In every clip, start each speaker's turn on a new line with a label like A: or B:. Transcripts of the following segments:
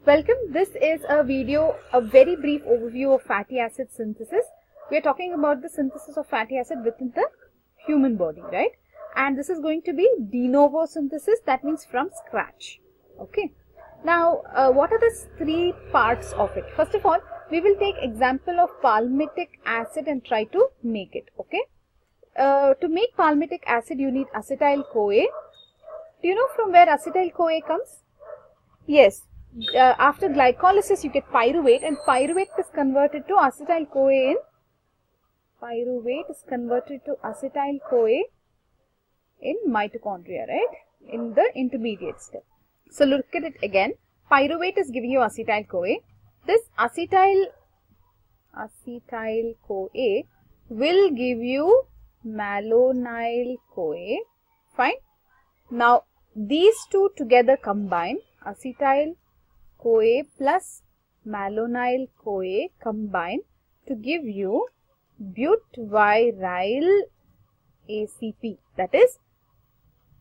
A: Welcome. This is a very brief overview of fatty acid synthesis. We are talking about the synthesis of fatty acid within the human body, right? And this is going to be de novo synthesis, that means from scratch. Okay. Now, what are the three parts of it? First of all, we will take example of palmitic acid and try to make it, okay? To make palmitic acid, you need acetyl-CoA. Do you know from where acetyl-CoA comes? Yes, after glycolysis you get pyruvate, and pyruvate is converted to acetyl-CoA in mitochondria, right? In the intermediate step. So look at it again. Pyruvate is giving you acetyl-CoA. This acetyl-CoA will give you malonyl-CoA. Fine. Now these two together combine, acetyl-CoA plus malonyl-CoA combine to give you butyryl ACP, that is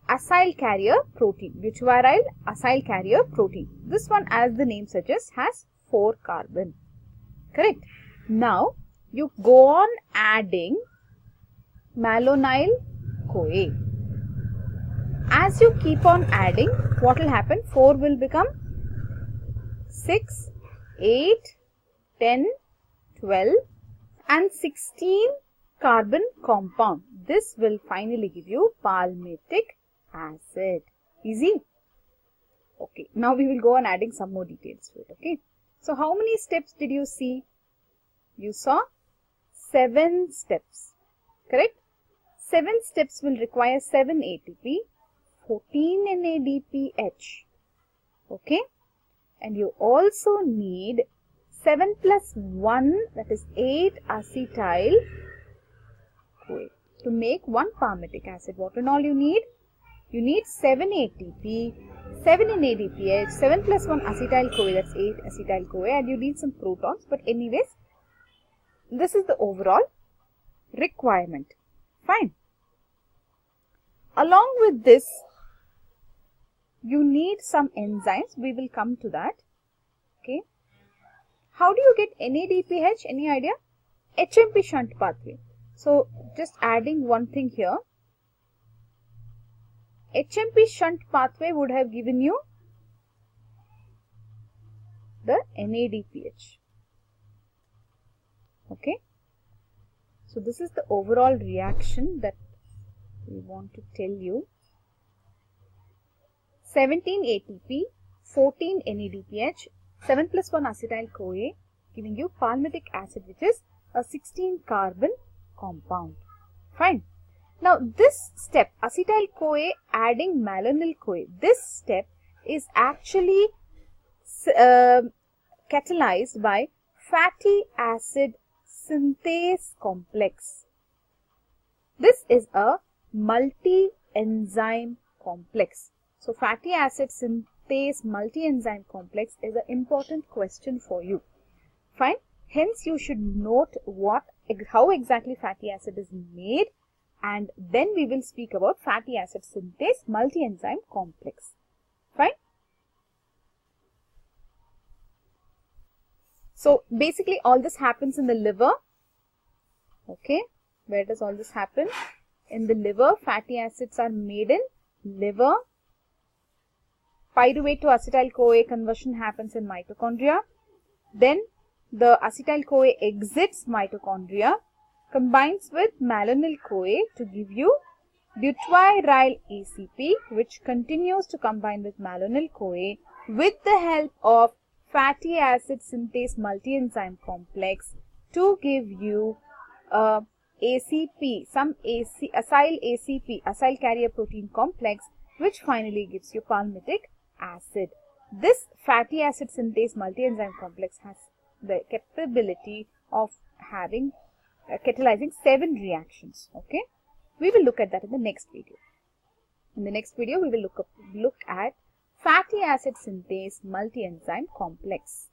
A: acyl carrier protein, butyryl acyl carrier protein. This one, as the name suggests, has 4 carbon. Correct. Now you go on adding malonyl-CoA. As you keep on adding, what will happen? 4 will become 6, 8, 10, 12 and 16 carbon compound. This will finally give you palmitic acid. Easy? Okay. Now we will go on adding some more details to it. Okay. So how many steps did you see? You saw 7 steps. Correct? 7 steps will require 7 ATP. 14 NADPH, okay, and you also need 7 plus 1, that is 8 acetyl-CoA to make 1 palmitic acid. What and all you need? You need 7 ATP, 7 NADPH, 7 plus 1 acetyl-CoA, that's 8 acetyl-CoA, and you need some protons. But anyways, this is the overall requirement. Fine. Along with this, you need some enzymes. We will come to that. Okay. How do you get NADPH? Any idea? HMP shunt pathway. So just adding one thing here. HMP shunt pathway would have given you the NADPH. Okay. So this is the overall reaction that we want to tell you. 17 ATP, 14 NADPH, 7 plus 1 acetyl-CoA giving you palmitic acid, which is a 16 carbon compound. Fine. Now this step, acetyl-CoA adding malonyl-CoA, this step is actually catalyzed by fatty acid synthase complex. This is a multi-enzyme complex. So fatty acid synthase multi-enzyme complex is an important question for you. Fine. Hence you should note how exactly fatty acid is made, and then we will speak about fatty acid synthase multi-enzyme complex. Fine. So basically all this happens in the liver. Okay. Where does all this happen? In the liver. Fatty acids are made in liver. Pyruvate to acetyl-CoA conversion happens in mitochondria. Then the acetyl-CoA exits mitochondria, combines with malonyl-CoA to give you butyryl ACP, which continues to combine with malonyl-CoA with the help of fatty acid synthase multi-enzyme complex to give you ACP, some acyl ACP, acyl carrier protein complex, which finally gives you palmitic acid. This fatty acid synthase multi-enzyme complex has the capability of having catalyzing 7 reactions. Okay, we will look at that in the next video. In the next video, we will look at fatty acid synthase multi-enzyme complex.